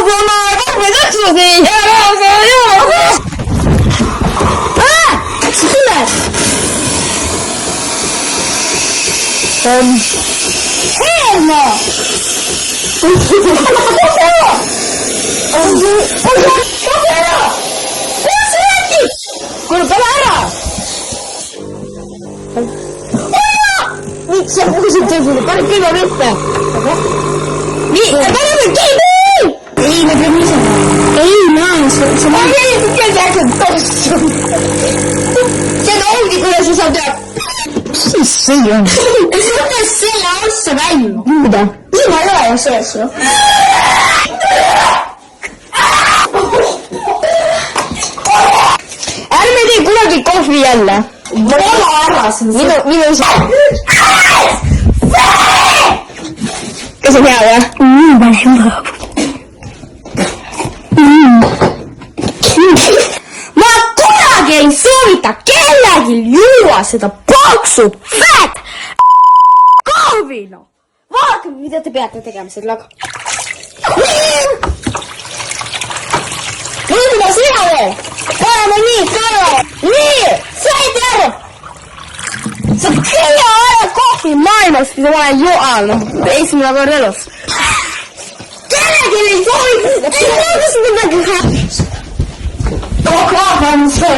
kohvi mis tuleb? Hermo! kuule, pane ära! miks sa puhusid tõsile? Pane külma mitte! Nii, pane nüüd kinni! Ei, me peame ise. Ei, näe, see on... Ei, kes äkki tossu? Seda ongi, kuidas sa saad teha. Mis see on? See on selle asja välja. Mida? Sina ei ole ju sees ju. Ärme tee kunagi kohvi jälle. Ole ära siin. Minu isa. Kas on hea või? Pane hea. Ma kunagi ei soovita kellelgi juua seda paksut fett kohvi, noh. Vaadake, mida te peate tegema sellega. Mida sina veel? Paneme nii, kõrva. Nii, said aru? See on kõige aja kohvi maailmas, mida ma olen joal, noh, esimene kord elus. Kellelgi ei soovita seda. Ei mõeldes midagi. Oh, God, I'm so